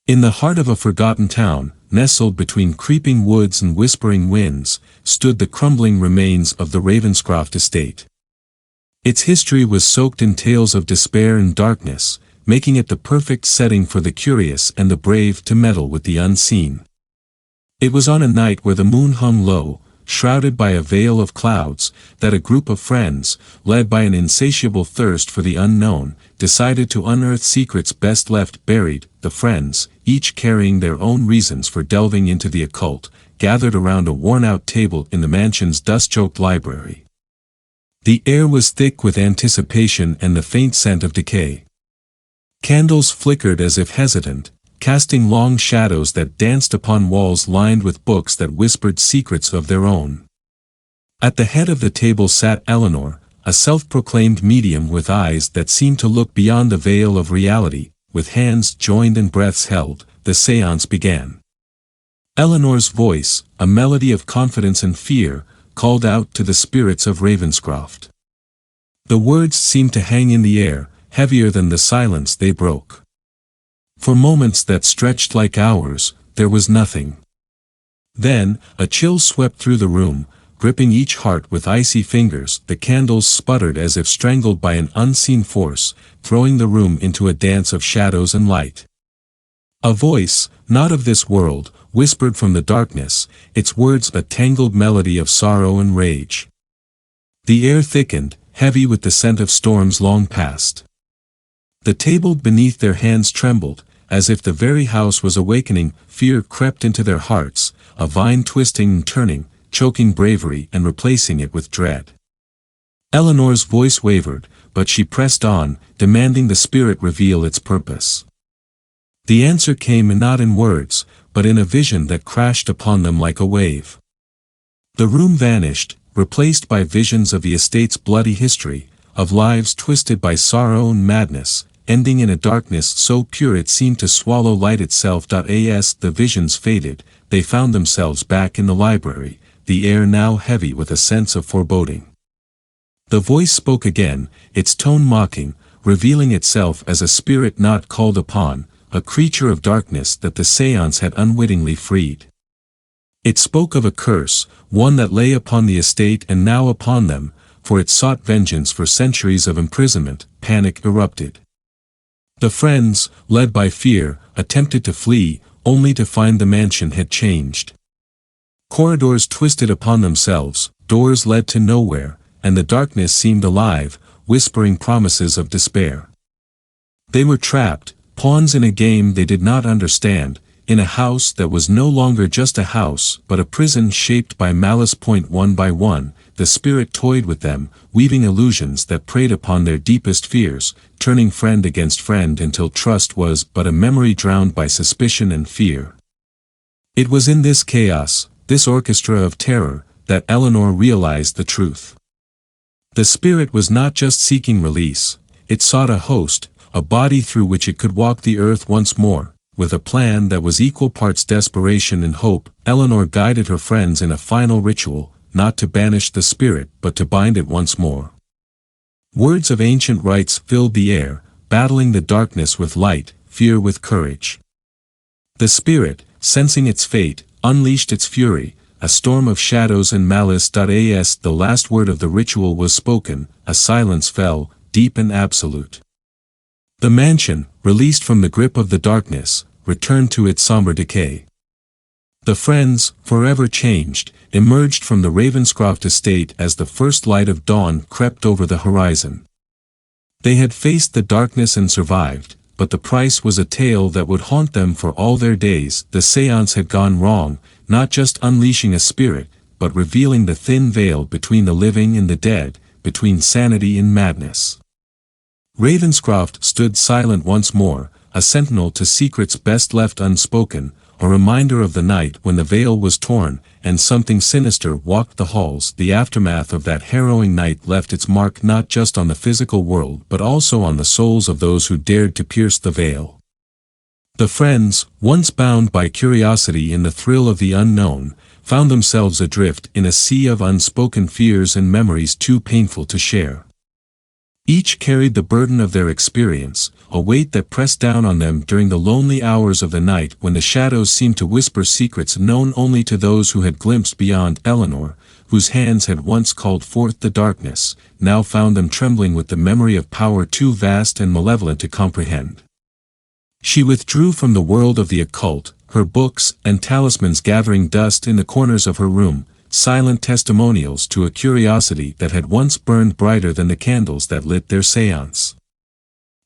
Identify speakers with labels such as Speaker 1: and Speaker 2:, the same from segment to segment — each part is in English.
Speaker 1: In the heart of a forgotten town, nestled between creeping woods and whispering winds, stood the crumbling remains of the Ravenscroft estate. Its history was soaked in tales of despair and darkness, making it the perfect setting for the curious and the brave to meddle with the unseen. It was on a night where the moon hung low, shrouded by a veil of clouds, that a group of friends, led by an insatiable thirst for the unknown, decided to unearth secrets best left buried. The friends, each carrying their own reasons for delving into the occult, gathered around a worn-out table in the mansion's dust-choked library. The air was thick with anticipation and the faint scent of decay. Candles flickered as if hesitant, casting long shadows that danced upon walls lined with books that whispered secrets of their own. At the head of the table sat Eleanor, a self-proclaimed medium with eyes that seemed to look beyond the veil of reality. With hands joined and breaths held, the séance began. Eleanor's voice, a melody of confidence and fear, called out to the spirits of Ravenscroft. The words seemed to hang in the air, heavier than the silence they broke. For moments that stretched like hours, there was nothing. Then, a chill swept through the room, gripping each heart with icy fingers. The candles sputtered as if strangled by an unseen force, throwing the room into a dance of shadows and light. A voice, not of this world, whispered from the darkness, its words a tangled melody of sorrow and rage. The air thickened, heavy with the scent of storms long past. The table beneath their hands trembled, as if the very house was awakening. Fear crept into their hearts, a vine twisting and turning, choking bravery and replacing it with dread. Eleanor's voice wavered, but she pressed on, demanding the spirit reveal its purpose. The answer came not in words, but in a vision that crashed upon them like a wave. The room vanished, replaced by visions of the estate's bloody history, of lives twisted by sorrow and madness, ending in a darkness so pure it seemed to swallow light itself. As the visions faded, they found themselves back in the library, the air now heavy with a sense of foreboding. The voice spoke again, its tone mocking, revealing itself as a spirit not called upon, a creature of darkness that the séance had unwittingly freed. It spoke of a curse, one that lay upon the estate and now upon them, for it sought vengeance for centuries of imprisonment. Panic erupted. The friends, led by fear, attempted to flee, only to find the mansion had changed. Corridors twisted upon themselves, doors led to nowhere, and the darkness seemed alive, whispering promises of despair. They were trapped, pawns in a game they did not understand, in a house that was no longer just a house but a prison shaped by malice. One by one, the spirit toyed with them, weaving illusions that preyed upon their deepest fears, turning friend against friend until trust was but a memory drowned by suspicion and fear. It was in this chaos, this orchestra of terror, that Eleanor realized the truth. The spirit was not just seeking release, it sought a host, a body through which it could walk the earth once more. With a plan that was equal parts desperation and hope, Eleanor guided her friends in a final ritual, not to banish the spirit but to bind it once more. Words of ancient rites filled the air, battling the darkness with light, fear with courage. The spirit, sensing its fate, unleashed its fury, a storm of shadows and malice. As the last word of the ritual was spoken, a silence fell, deep and absolute. The mansion, released from the grip of the darkness, returned to its somber decay. The friends, forever changed, emerged from the Ravenscroft estate as the first light of dawn crept over the horizon. They had faced the darkness and survived, but the price was a tale that would haunt them for all their days. The séance had gone wrong, not just unleashing a spirit, but revealing the thin veil between the living and the dead, between sanity and madness. Ravenscroft stood silent once more, a sentinel to secrets best left unspoken, a reminder of the night when the veil was torn, and something sinister walked the halls. The aftermath of that harrowing night left its mark not just on the physical world but also on the souls of those who dared to pierce the veil. The friends, once bound by curiosity in the thrill of the unknown, found themselves adrift in a sea of unspoken fears and memories too painful to share. Each carried the burden of their experience, a weight that pressed down on them during the lonely hours of the night when the shadows seemed to whisper secrets known only to those who had glimpsed beyond. Eleanor, whose hands had once called forth the darkness, now found them trembling with the memory of power too vast and malevolent to comprehend. She withdrew from the world of the occult, her books and talismans gathering dust in the corners of her room, silent testimonials to a curiosity that had once burned brighter than the candles that lit their seance.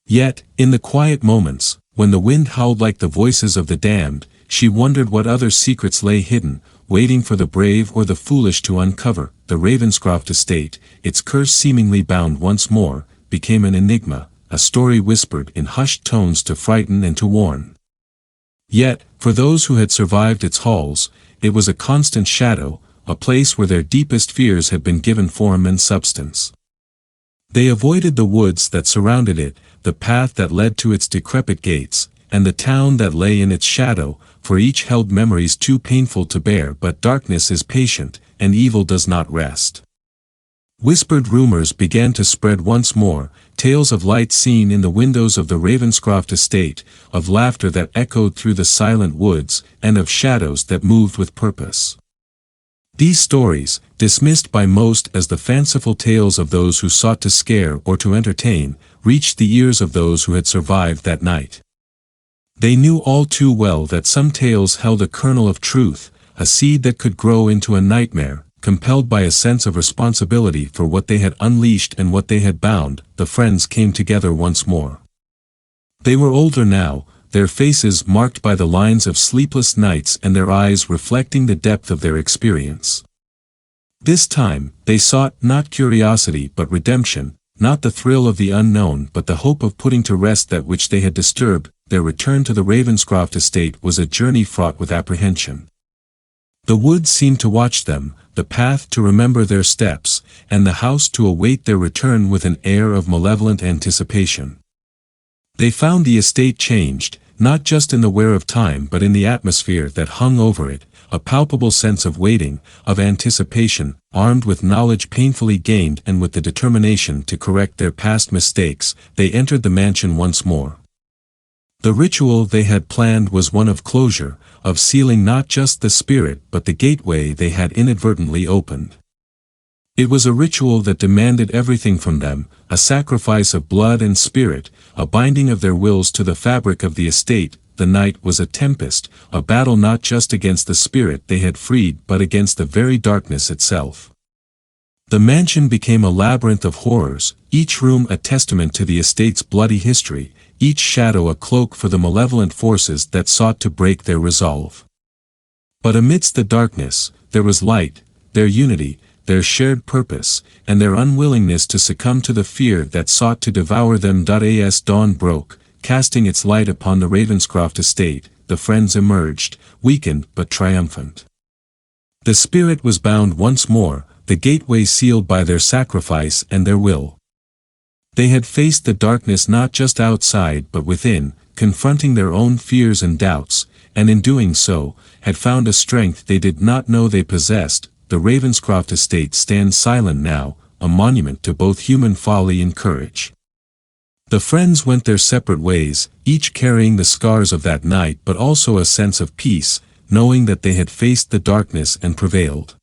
Speaker 1: Yet, in the quiet moments, when the wind howled like the voices of the damned, she wondered what other secrets lay hidden, waiting for the brave or the foolish to uncover. The Ravenscroft estate, its curse seemingly bound once more, became an enigma, a story whispered in hushed tones to frighten and to warn. Yet, for those who had survived its halls, it was a constant shadow, a place where their deepest fears had been given form and substance. They avoided the woods that surrounded it, the path that led to its decrepit gates, and the town that lay in its shadow, for each held memories too painful to bear. But darkness is patient, and evil does not rest. Whispered rumors began to spread once more, tales of light seen in the windows of the Ravenscroft estate, of laughter that echoed through the silent woods, and of shadows that moved with purpose. These stories, dismissed by most as the fanciful tales of those who sought to scare or to entertain, reached the ears of those who had survived that night. They knew all too well that some tales held a kernel of truth, a seed that could grow into a nightmare. Compelled by a sense of responsibility for what they had unleashed and what they had bound, the friends came together once more. They were older now, their faces marked by the lines of sleepless nights and their eyes reflecting the depth of their experience. This time, they sought not curiosity but redemption, not the thrill of the unknown but the hope of putting to rest that which they had disturbed. Their return to the Ravenscroft estate was a journey fraught with apprehension. The woods seemed to watch them, the path to remember their steps, and the house to await their return with an air of malevolent anticipation. They found the estate changed, not just in the wear of time but in the atmosphere that hung over it, a palpable sense of waiting, of anticipation, armed with knowledge painfully gained and with the determination to correct their past mistakes. They entered the mansion once more. The ritual they had planned was one of closure, of sealing not just the spirit but the gateway they had inadvertently opened. It was a ritual that demanded everything from them, a sacrifice of blood and spirit, a binding of their wills to the fabric of the estate. The night was a tempest, a battle not just against the spirit they had freed but against the very darkness itself. The mansion became a labyrinth of horrors, each room a testament to the estate's bloody history, each shadow a cloak for the malevolent forces that sought to break their resolve. But amidst the darkness, there was light, their unity, their shared purpose, and their unwillingness to succumb to the fear that sought to devour them. As dawn broke, casting its light upon the Ravenscroft estate, the friends emerged, weakened but triumphant. The spirit was bound once more, the gateway sealed by their sacrifice and their will. They had faced the darkness not just outside but within, confronting their own fears and doubts, and in doing so, had found a strength they did not know they possessed. The Ravenscroft estate stands silent now, a monument to both human folly and courage. The friends went their separate ways, each carrying the scars of that night but also a sense of peace, knowing that they had faced the darkness and prevailed.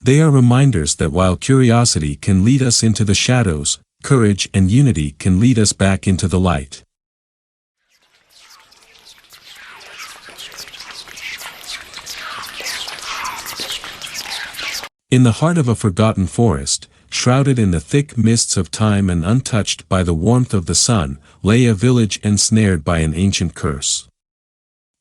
Speaker 1: They are reminders that while curiosity can lead us into the shadows, courage and unity can lead us back into the light. In the heart of a forgotten forest, shrouded in the thick mists of time and untouched by the warmth of the sun, lay a village ensnared by an ancient curse.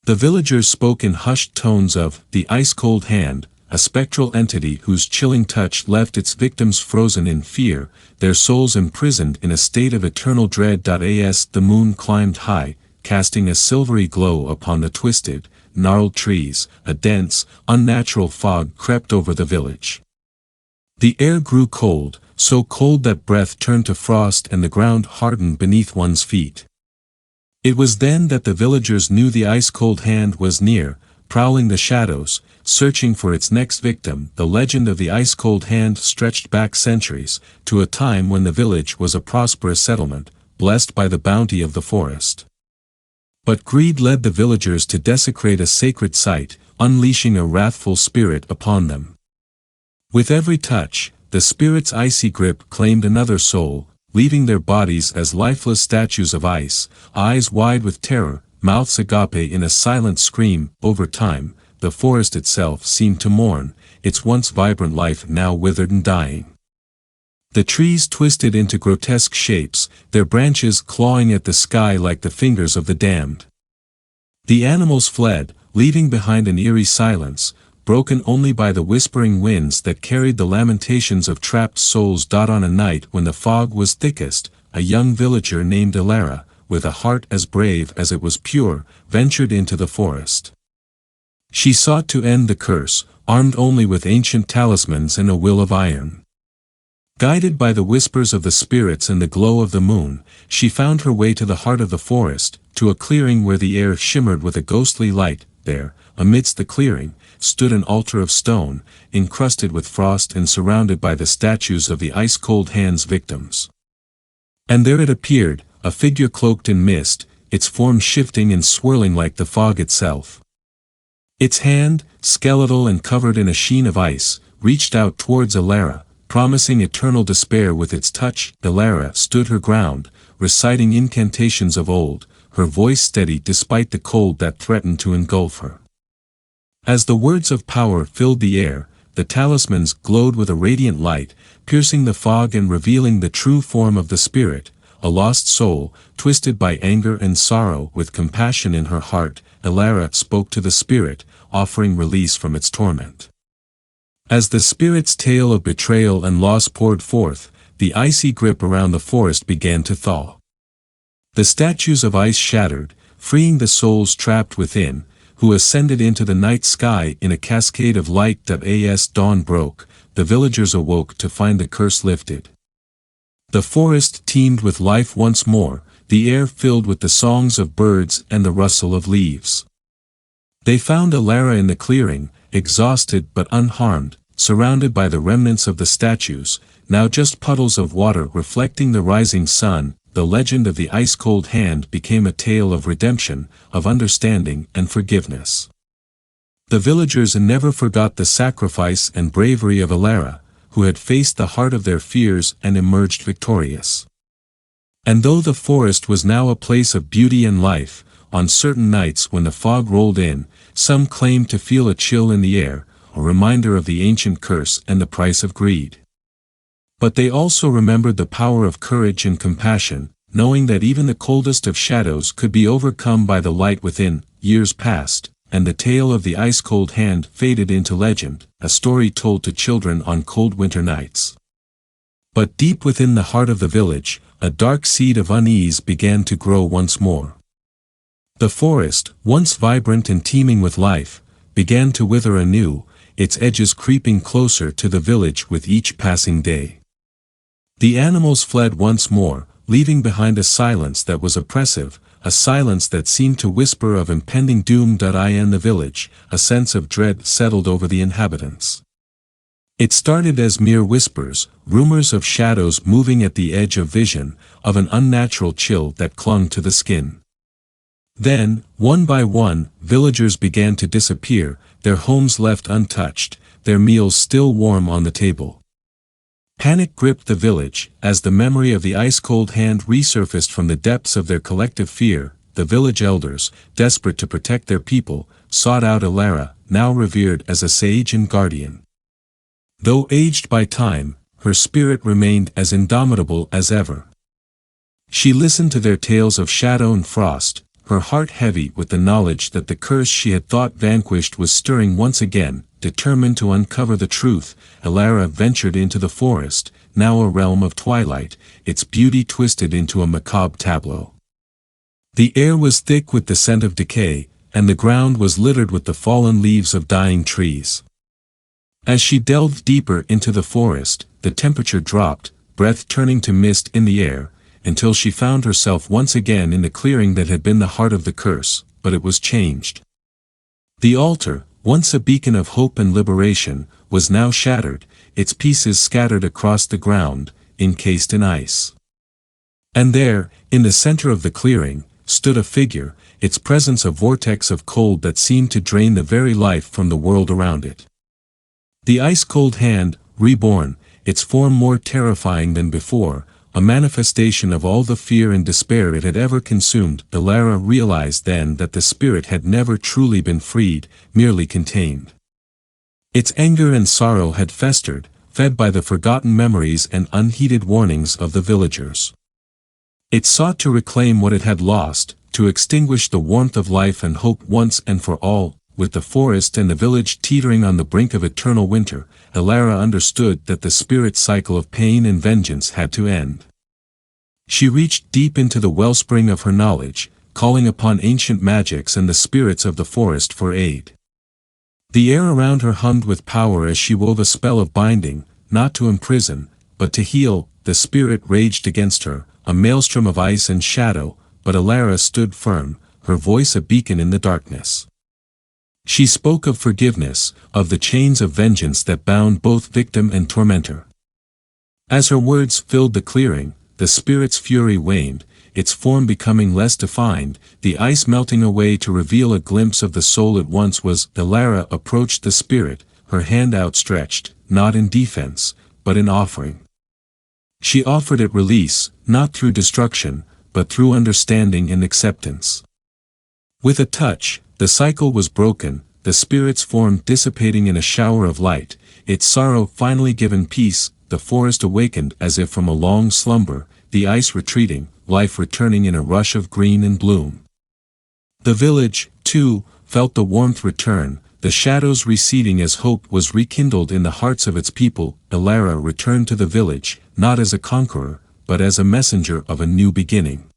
Speaker 1: The villagers spoke in hushed tones of the ice-cold hand, a spectral entity whose chilling touch left its victims frozen in fear, their souls imprisoned in a state of eternal dread. As the moon climbed high, casting a silvery glow upon the twisted, gnarled trees, a dense, unnatural fog crept over the village. The air grew cold, so cold that breath turned to frost and the ground hardened beneath one's feet. It was then that the villagers knew the ice-cold hand was near, prowling the shadows, searching for its next victim. The legend of the ice-cold hand stretched back centuries, to a time when the village was a prosperous settlement, blessed by the bounty of the forest. But greed led the villagers to desecrate a sacred site, unleashing a wrathful spirit upon them. With every touch, the spirit's icy grip claimed another soul, leaving their bodies as lifeless statues of ice, eyes wide with terror, mouths agape in a silent scream. Over time, the forest itself seemed to mourn, its once vibrant life now withered and dying. The trees twisted into grotesque shapes, their branches clawing at the sky like the fingers of the damned. The animals fled, leaving behind an eerie silence, broken only by the whispering winds that carried the lamentations of trapped souls. On a night when the fog was thickest, a young villager named Elara, with a heart as brave as it was pure, ventured into the forest. She sought to end the curse, armed only with ancient talismans and a will of iron. Guided by the whispers of the spirits and the glow of the moon, she found her way to the heart of the forest, to a clearing where the air shimmered with a ghostly light. There, amidst the clearing, stood an altar of stone, encrusted with frost and surrounded by the statues of the ice-cold hand's victims. And there it appeared, a figure cloaked in mist, its form shifting and swirling like the fog itself. Its hand, skeletal and covered in a sheen of ice, reached out towards Elara, promising eternal despair with its touch. Elara stood her ground, reciting incantations of old, her voice steady despite the cold that threatened to engulf her. As the words of power filled the air, the talismans glowed with a radiant light, piercing the fog and revealing the true form of the spirit, a lost soul, twisted by anger and sorrow. With compassion in her heart, Elara spoke to the spirit, offering release from its torment. As the spirit's tale of betrayal and loss poured forth, the icy grip around the forest began to thaw. The statues of ice shattered, freeing the souls trapped within, who ascended into the night sky in a cascade of light. As dawn broke, the villagers awoke to find the curse lifted. The forest teemed with life once more, the air filled with the songs of birds and the rustle of leaves. They found Elara in the clearing, exhausted but unharmed, surrounded by the remnants of the statues, now just puddles of water reflecting the rising sun. The legend of the ice-cold hand became a tale of redemption, of understanding and forgiveness. The villagers never forgot the sacrifice and bravery of Elara, who had faced the heart of their fears and emerged victorious. And though the forest was now a place of beauty and life, on certain nights when the fog rolled in, some claimed to feel a chill in the air, a reminder of the ancient curse and the price of greed. But they also remembered the power of courage and compassion, knowing that even the coldest of shadows could be overcome by the light within. Years passed, and the tale of the ice-cold hand faded into legend, a story told to children on cold winter nights. But deep within the heart of the village, a dark seed of unease began to grow once more. The forest, once vibrant and teeming with life, began to wither anew, its edges creeping closer to the village with each passing day. The animals fled once more, leaving behind a silence that was oppressive, a silence that seemed to whisper of impending doom. In the village, a sense of dread settled over the inhabitants. It started as mere whispers, rumors of shadows moving at the edge of vision, of an unnatural chill that clung to the skin. Then, one by one, villagers began to disappear, their homes left untouched, their meals still warm on the table. Panic gripped the village, as the memory of the ice-cold hand resurfaced from the depths of their collective fear. The village elders, desperate to protect their people, sought out Elara, now revered as a sage and guardian. Though aged by time, her spirit remained as indomitable as ever. She listened to their tales of shadow and frost, her heart heavy with the knowledge that the curse she had thought vanquished was stirring once again. Determined to uncover the truth, Elara ventured into the forest, now a realm of twilight, its beauty twisted into a macabre tableau. The air was thick with the scent of decay, and the ground was littered with the fallen leaves of dying trees. As she delved deeper into the forest, the temperature dropped, breath turning to mist in the air, until she found herself once again in the clearing that had been the heart of the curse, but it was changed. The altar, once a beacon of hope and liberation, was now shattered, its pieces scattered across the ground, encased in ice. And there, in the center of the clearing, stood a figure, its presence a vortex of cold that seemed to drain the very life from the world around it. The ice-cold hand, reborn, its form more terrifying than before, a manifestation of all the fear and despair it had ever consumed. Elara realized then that the spirit had never truly been freed, merely contained. Its anger and sorrow had festered, fed by the forgotten memories and unheeded warnings of the villagers. It sought to reclaim what it had lost, to extinguish the warmth of life and hope once and for all. With the forest and the village teetering on the brink of eternal winter, Elara understood that the spirit cycle of pain and vengeance had to end. She reached deep into the wellspring of her knowledge, calling upon ancient magics and the spirits of the forest for aid. The air around her hummed with power as she wove a spell of binding, not to imprison, but to heal. The spirit raged against her, a maelstrom of ice and shadow, but Elara stood firm, her voice a beacon in the darkness. She spoke of forgiveness, of the chains of vengeance that bound both victim and tormentor. As her words filled the clearing, the spirit's fury waned, its form becoming less defined, the ice melting away to reveal a glimpse of the soul it once was. Elara approached the spirit, her hand outstretched, not in defense, but in offering. She offered it release, not through destruction, but through understanding and acceptance. With a touch, the cycle was broken, the spirit's form dissipating in a shower of light, its sorrow finally given peace. The forest awakened as if from a long slumber, the ice retreating, life returning in a rush of green and bloom. The village, too, felt the warmth return, the shadows receding as hope was rekindled in the hearts of its people. Elara returned to the village, not as a conqueror, but as a messenger of a new beginning.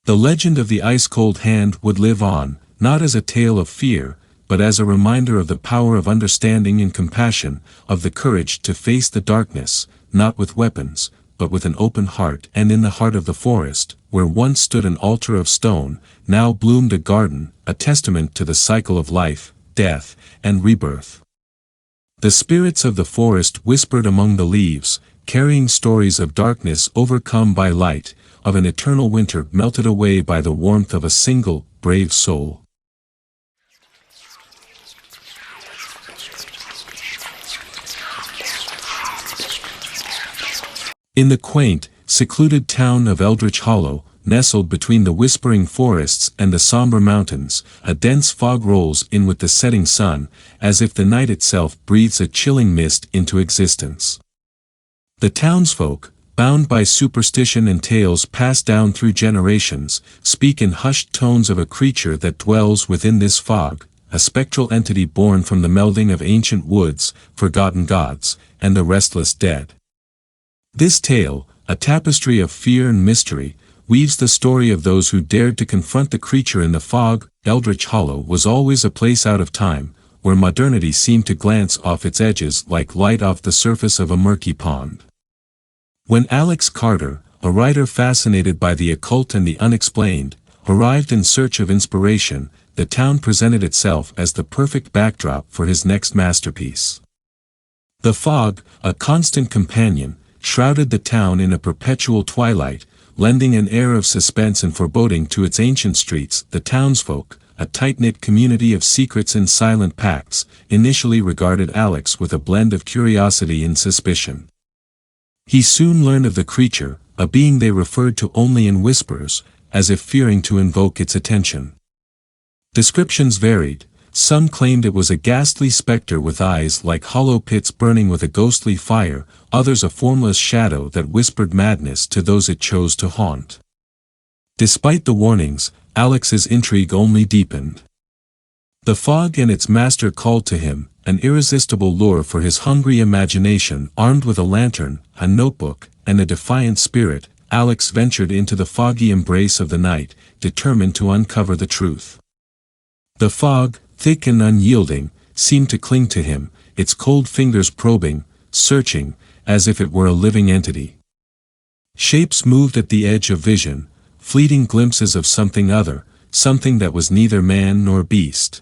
Speaker 1: The legend of the ice-cold hand would live on, not as a tale of fear, but as a reminder of the power of understanding and compassion, of the courage to face the darkness, not with weapons, but with an open heart. And in the heart of the forest, where once stood an altar of stone, now bloomed a garden, a testament to the cycle of life, death, and rebirth. The spirits of the forest whispered among the leaves, carrying stories of darkness overcome by light, of an eternal winter melted away by the warmth of a single, brave soul. In the quaint, secluded town of Eldritch Hollow, nestled between the whispering forests and the somber mountains, a dense fog rolls in with the setting sun, as if the night itself breathes a chilling mist into existence. The townsfolk, bound by superstition and tales passed down through generations, speak in hushed tones of a creature that dwells within this fog, a spectral entity born from the melding of ancient woods, forgotten gods, and the restless dead. This tale, a tapestry of fear and mystery, weaves the story of those who dared to confront the creature in the fog. Eldritch Hollow was always a place out of time, where modernity seemed to glance off its edges like light off the surface of a murky pond. When Alex Carter, a writer fascinated by the occult and the unexplained, arrived in search of inspiration, the town presented itself as the perfect backdrop for his next masterpiece. The fog, a constant companion, shrouded the town in a perpetual twilight, lending an air of suspense and foreboding to its ancient streets. The townsfolk, a tight-knit community of secrets and silent pacts, initially regarded Alex with a blend of curiosity and suspicion. He soon learned of the creature, a being they referred to only in whispers, as if fearing to invoke its attention. Descriptions varied. Some claimed it was a ghastly specter with eyes like hollow pits burning with a ghostly fire, others a formless shadow that whispered madness to those it chose to haunt. Despite the warnings, Alex's intrigue only deepened. The fog and its master called to him, an irresistible lure for his hungry imagination. Armed with a lantern, a notebook, and a defiant spirit, Alex ventured into the foggy embrace of the night, determined to uncover the truth. The fog, thick and unyielding, seemed to cling to him, its cold fingers probing, searching, as if it were a living entity. Shapes moved at the edge of vision, fleeting glimpses of something other, something that was neither man nor beast.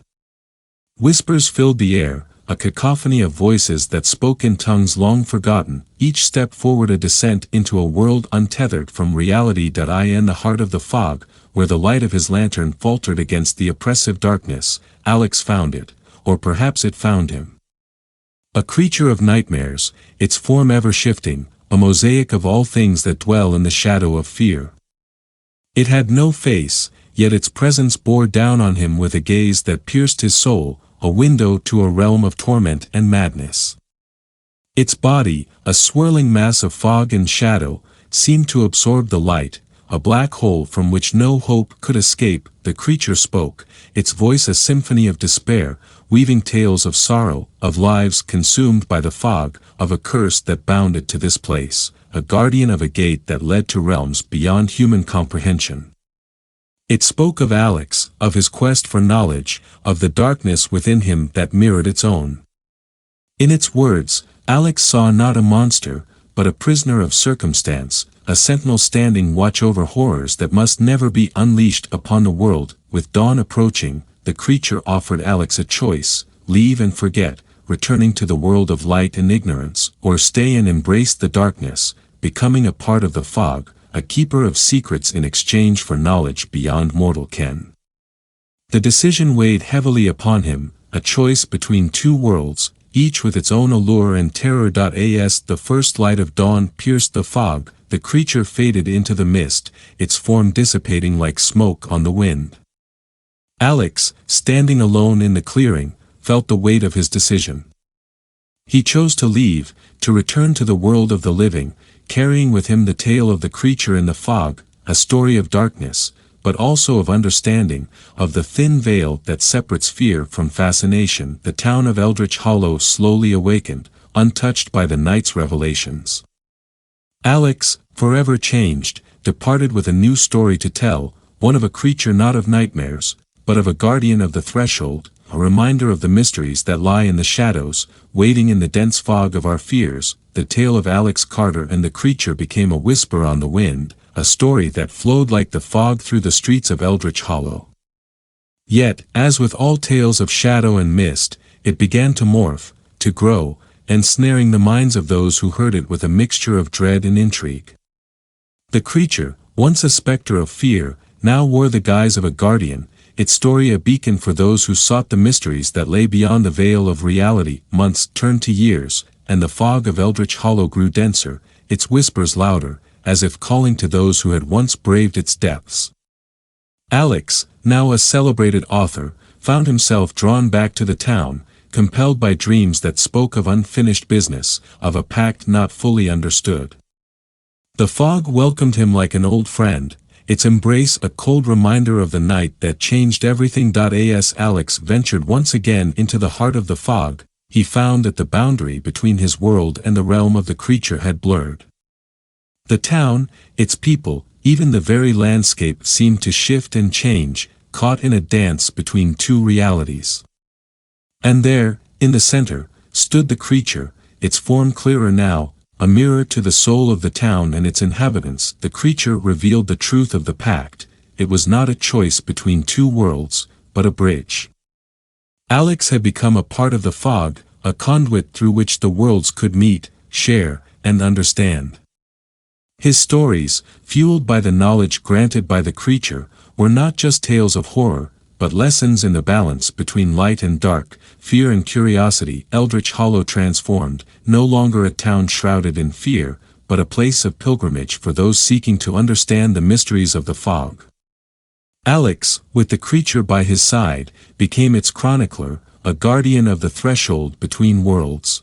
Speaker 1: Whispers filled the air, a cacophony of voices that spoke in tongues long forgotten, each step forward a descent into a world untethered from reality. In the heart of the fog, where the light of his lantern faltered against the oppressive darkness, Alex found it, or perhaps it found him. A creature of nightmares, its form ever shifting, a mosaic of all things that dwell in the shadow of fear. It had no face, yet its presence bore down on him with a gaze that pierced his soul, a window to a realm of torment and madness. Its body, a swirling mass of fog and shadow, seemed to absorb the light, a black hole from which no hope could escape. The creature spoke, its voice a symphony of despair, weaving tales of sorrow, of lives consumed by the fog, of a curse that bound it to this place, a guardian of a gate that led to realms beyond human comprehension. It spoke of Alex, of his quest for knowledge, of the darkness within him that mirrored its own. In its words, Alex saw not a monster, but a prisoner of circumstance, a sentinel standing watch over horrors that must never be unleashed upon the world. With dawn approaching, the creature offered Alex a choice: leave and forget, returning to the world of light and ignorance, or stay and embrace the darkness, becoming a part of the fog, a keeper of secrets in exchange for knowledge beyond mortal ken. The decision weighed heavily upon him, a choice between two worlds, each with its own allure and terror. As the first light of dawn pierced the fog, the creature faded into the mist, its form dissipating like smoke on the wind. Alex, standing alone in the clearing, felt the weight of his decision. He chose to leave, to return to the world of the living, carrying with him the tale of the creature in the fog, a story of darkness, but also of understanding, of the thin veil that separates fear from fascination. The town of Eldritch Hollow slowly awakened, untouched by the night's revelations. Alex, forever changed, departed with a new story to tell, one of a creature not of nightmares, but of a guardian of the threshold, a reminder of the mysteries that lie in the shadows, waiting in the dense fog of our fears. The tale of Alex Carter and the creature became a whisper on the wind, a story that flowed like the fog through the streets of Eldritch Hollow. Yet, as with all tales of shadow and mist, it began to morph, to grow, ensnaring the minds of those who heard it with a mixture of dread and intrigue. The creature, once a specter of fear, now wore the guise of a guardian, its story a beacon for those who sought the mysteries that lay beyond the veil of reality. Months turned to years, and the fog of Eldritch Hollow grew denser, its whispers louder, as if calling to those who had once braved its depths. Alex, now a celebrated author, found himself drawn back to the town, compelled by dreams that spoke of unfinished business, of a pact not fully understood. The fog welcomed him like an old friend, its embrace a cold reminder of the night that changed everything. As Alex ventured once again into the heart of the fog, he found that the boundary between his world and the realm of the creature had blurred. The town, its people, even the very landscape seemed to shift and change, caught in a dance between two realities. And there, in the center, stood the creature, its form clearer now, a mirror to the soul of the town and its inhabitants. The creature revealed the truth of the pact: it was not a choice between two worlds, but a bridge. Alex had become a part of the fog, a conduit through which the worlds could meet, share, and understand. His stories, fueled by the knowledge granted by the creature, were not just tales of horror, but lessons in the balance between light and dark, fear and curiosity. Eldritch Hollow transformed, no longer a town shrouded in fear, but a place of pilgrimage for those seeking to understand the mysteries of the fog. Alex, with the creature by his side, became its chronicler, a guardian of the threshold between worlds.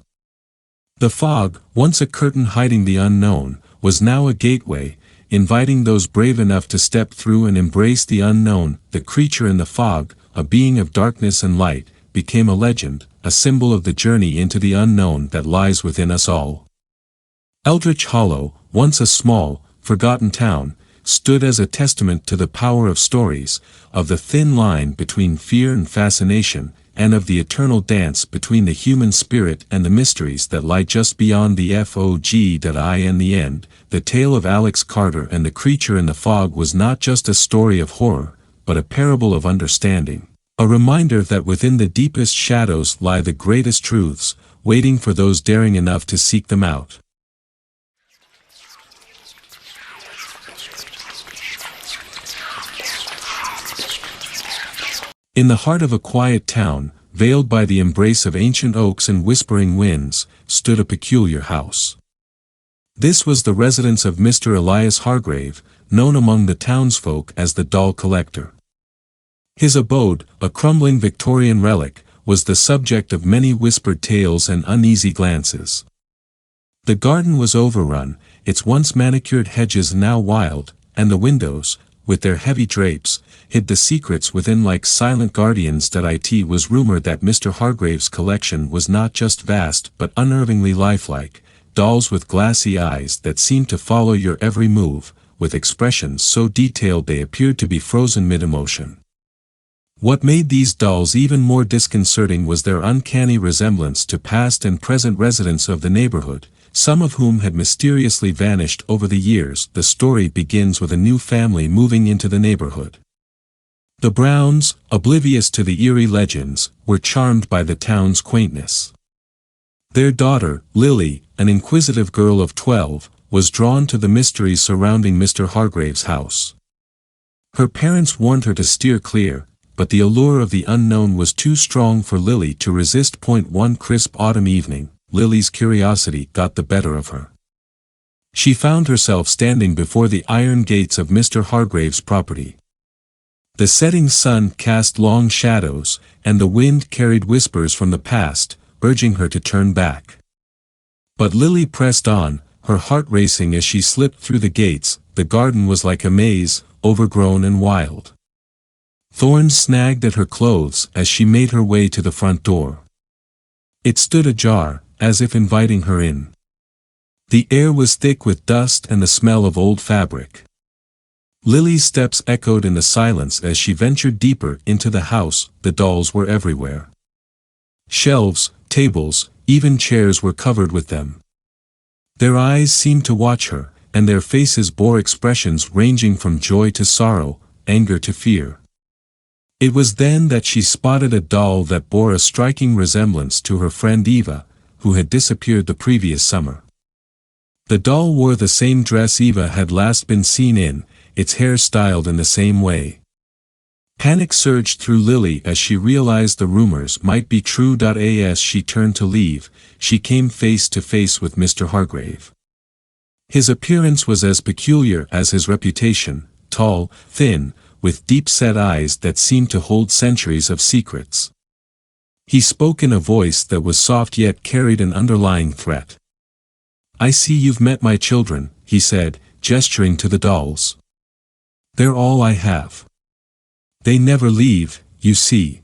Speaker 1: The fog, once a curtain hiding the unknown, was now a gateway, inviting those brave enough to step through and embrace the unknown. The creature in the fog, a being of darkness and light, became a legend, a symbol of the journey into the unknown that lies within us all. Eldritch Hollow, once a small, forgotten town, stood as a testament to the power of stories, of the thin line between fear and fascination, and of the eternal dance between the human spirit and the mysteries that lie just beyond the fog. In the end, the tale of Alex Carter and the creature in the fog was not just a story of horror, but a parable of understanding. A reminder that within the deepest shadows lie the greatest truths, waiting for those daring enough to seek them out. In the heart of a quiet town, veiled by the embrace of ancient oaks and whispering winds, stood a peculiar house. This was the residence of Mr. Elias Hargrave, known among the townsfolk as the doll collector. His abode, a crumbling Victorian relic, was the subject of many whispered tales and uneasy glances. The garden was overrun, its once manicured hedges now wild, and the windows, with their heavy drapes, hid the secrets within like silent guardians. It was rumored that Mr. Hargrave's collection was not just vast but unnervingly lifelike, dolls with glassy eyes that seemed to follow your every move, with expressions so detailed they appeared to be frozen mid-emotion. What made these dolls even more disconcerting was their uncanny resemblance to past and present residents of the neighborhood, some of whom had mysteriously vanished over the years. The story begins with a new family moving into the neighborhood. The Browns, oblivious to the eerie legends, were charmed by the town's quaintness. Their daughter, Lily, an inquisitive girl of 12, was drawn to the mysteries surrounding Mr. Hargrave's house. Her parents warned her to steer clear, but the allure of the unknown was too strong for Lily to resist. One crisp autumn evening, Lily's curiosity got the better of her. She found herself standing before the iron gates of Mr. Hargrave's property. The setting sun cast long shadows, and the wind carried whispers from the past, urging her to turn back. But Lily pressed on, her heart racing as she slipped through the gates. The garden was like a maze, overgrown and wild. Thorns snagged at her clothes as she made her way to the front door. It stood ajar, as if inviting her in. The air was thick with dust and the smell of old fabric. Lily's steps echoed in the silence as she ventured deeper into the house. The dolls were everywhere. Shelves, tables, even chairs were covered with them. Their eyes seemed to watch her, and their faces bore expressions ranging from joy to sorrow, anger to fear. It was then that she spotted a doll that bore a striking resemblance to her friend Eva, who had disappeared the previous summer. The doll wore the same dress Eva had last been seen in, its hair styled in the same way. Panic surged through Lily as she realized the rumors might be true. As she turned to leave, she came face to face with Mr. Hargrave. His appearance was as peculiar as his reputation, tall, thin, with deep-set eyes that seemed to hold centuries of secrets. He spoke in a voice that was soft yet carried an underlying threat. "I see you've met my children," he said, gesturing to the dolls. "They're all I have. They never leave, you see.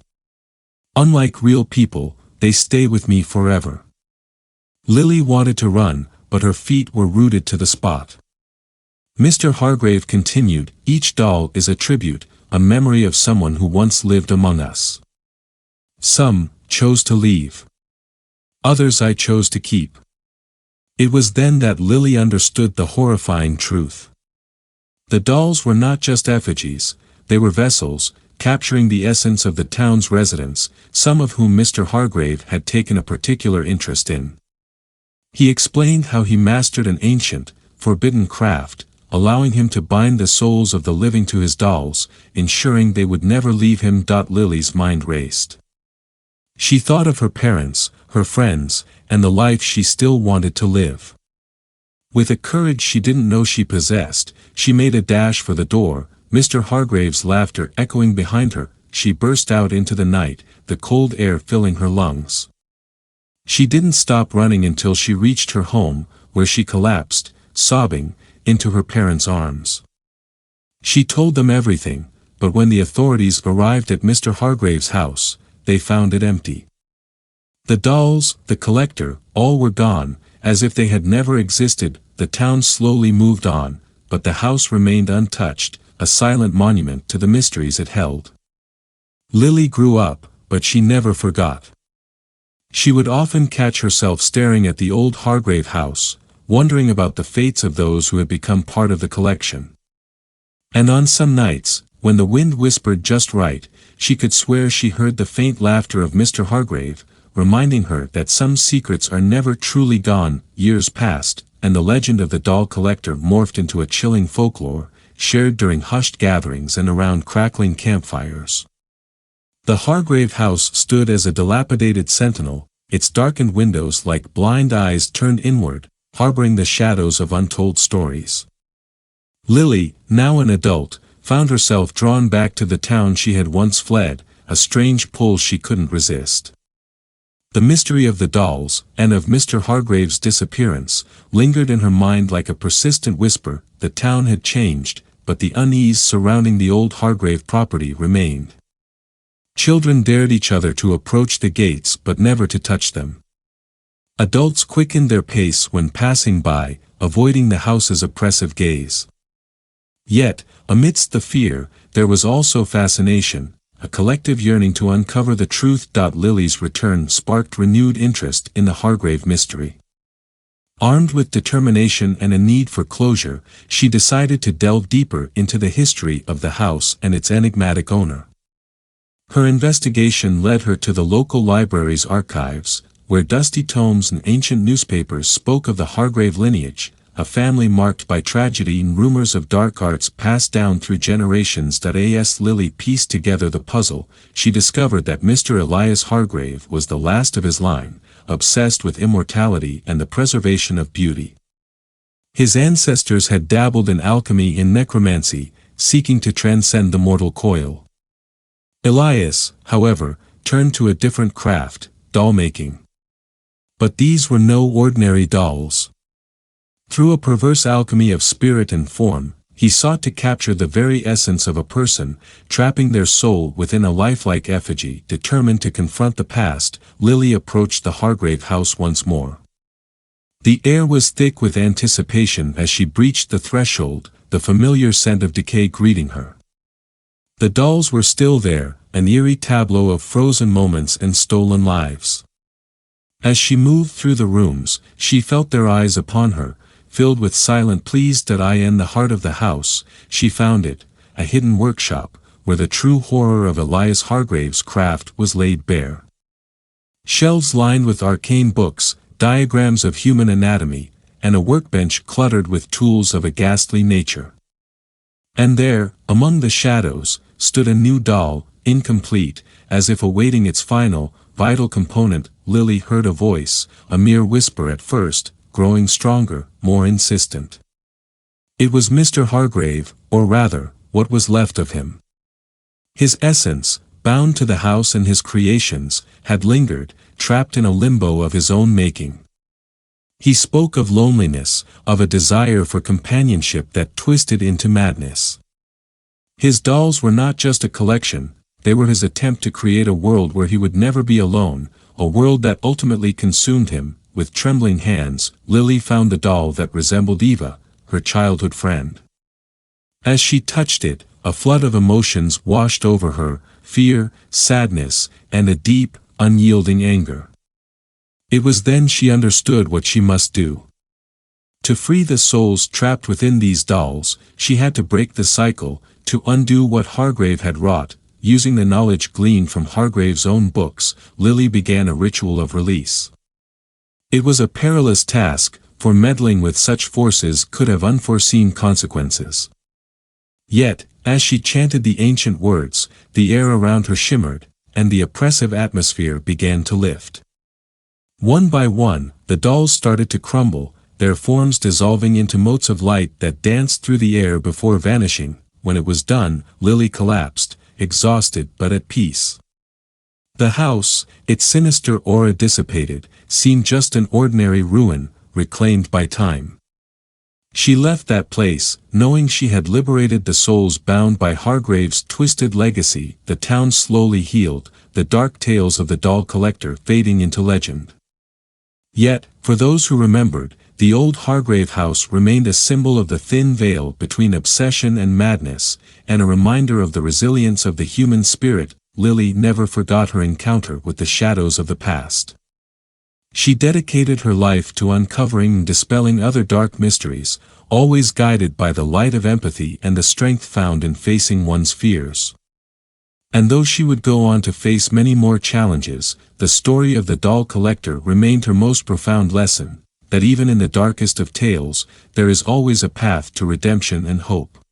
Speaker 1: Unlike real people, they stay with me forever." Lily wanted to run, but her feet were rooted to the spot. Mr. Hargrave continued, "Each doll is a tribute, a memory of someone who once lived among us. Some chose to leave. Others I chose to keep." It was then that Lily understood the horrifying truth. The dolls were not just effigies, they were vessels, capturing the essence of the town's residents, some of whom Mr. Hargrave had taken a particular interest in. He explained how he mastered an ancient, forbidden craft, allowing him to bind the souls of the living to his dolls, ensuring they would never leave him. Lily's mind raced. She thought of her parents, her friends, and the life she still wanted to live. With a courage she didn't know she possessed, she made a dash for the door, Mr. Hargrave's laughter echoing behind her. She burst out into the night, the cold air filling her lungs. She didn't stop running until she reached her home, where she collapsed, sobbing, into her parents' arms. She told them everything, but when the authorities arrived at Mr. Hargrave's house, they found it empty. The dolls, the collector, all were gone, as if they had never existed. The town slowly moved on, but the house remained untouched, a silent monument to the mysteries it held. Lily grew up, but she never forgot. She would often catch herself staring at the old Hargrave house, wondering about the fates of those who had become part of the collection. And on some nights, when the wind whispered just right, she could swear she heard the faint laughter of Mr. Hargrave, reminding her that some secrets are never truly gone. Years passed, and the legend of the doll collector morphed into a chilling folklore, shared during hushed gatherings and around crackling campfires. The Hargrave house stood as a dilapidated sentinel, its darkened windows like blind eyes turned inward, harboring the shadows of untold stories. Lily, now an adult, found herself drawn back to the town she had once fled, a strange pull she couldn't resist. The mystery of the dolls, and of Mr. Hargrave's disappearance, lingered in her mind like a persistent whisper. The town had changed, but the unease surrounding the old Hargrave property remained. Children dared each other to approach the gates but never to touch them. Adults quickened their pace when passing by, avoiding the house's oppressive gaze. Yet, amidst the fear, there was also fascination, a collective yearning to uncover the truth. Lily's return sparked renewed interest in the Hargrave mystery. Armed with determination and a need for closure, she decided to delve deeper into the history of the house and its enigmatic owner. Her investigation led her to the local library's archives, where dusty tomes and ancient newspapers spoke of the Hargrave lineage, a family marked by tragedy and rumors of dark arts passed down through generations. As Lily pieced together the puzzle, she discovered that Mr. Elias Hargrave was the last of his line, obsessed with immortality and the preservation of beauty. His ancestors had dabbled in alchemy and necromancy, seeking to transcend the mortal coil. Elias, however, turned to a different craft, doll-making. But these were no ordinary dolls. Through a perverse alchemy of spirit and form, he sought to capture the very essence of a person, trapping their soul within a lifelike effigy. Determined to confront the past, Lily approached the Hargrave house once more. The air was thick with anticipation as she breached the threshold, the familiar scent of decay greeting her. The dolls were still there, an eerie tableau of frozen moments and stolen lives. As she moved through the rooms, she felt their eyes upon her, filled with silent pleas. In the heart of the house, she found it, a hidden workshop, where the true horror of Elias Hargrave's craft was laid bare. Shelves lined with arcane books, diagrams of human anatomy, and a workbench cluttered with tools of a ghastly nature. And there, among the shadows, stood a new doll, incomplete, as if awaiting its final, vital component. Lily heard a voice, a mere whisper at first, growing stronger, more insistent. It was Mr. Hargrave, or rather, what was left of him. His essence, bound to the house and his creations, had lingered, trapped in a limbo of his own making. He spoke of loneliness, of a desire for companionship that twisted into madness. His dolls were not just a collection, they were his attempt to create a world where he would never be alone, a world that ultimately consumed him. With trembling hands, Lily found the doll that resembled Eva, her childhood friend. As she touched it, a flood of emotions washed over her, fear, sadness, and a deep, unyielding anger. It was then she understood what she must do. To free the souls trapped within these dolls, she had to break the cycle, to undo what Hargrave had wrought. Using the knowledge gleaned from Hargrave's own books, Lily began a ritual of release. It was a perilous task, for meddling with such forces could have unforeseen consequences. Yet, as she chanted the ancient words, the air around her shimmered, and the oppressive atmosphere began to lift. One by one, the dolls started to crumble, their forms dissolving into motes of light that danced through the air before vanishing. When it was done, Lily collapsed, exhausted but at peace. The house, its sinister aura dissipated, seemed just an ordinary ruin, reclaimed by time. She left that place, knowing she had liberated the souls bound by Hargrave's twisted legacy. The town slowly healed, the dark tales of the doll collector fading into legend. Yet, for those who remembered, the old Hargrave house remained a symbol of the thin veil between obsession and madness, and a reminder of the resilience of the human spirit. Lily never forgot her encounter with the shadows of the past. She dedicated her life to uncovering and dispelling other dark mysteries, always guided by the light of empathy and the strength found in facing one's fears. And though she would go on to face many more challenges, the story of the doll collector remained her most profound lesson, that even in the darkest of tales, there is always a path to redemption and hope.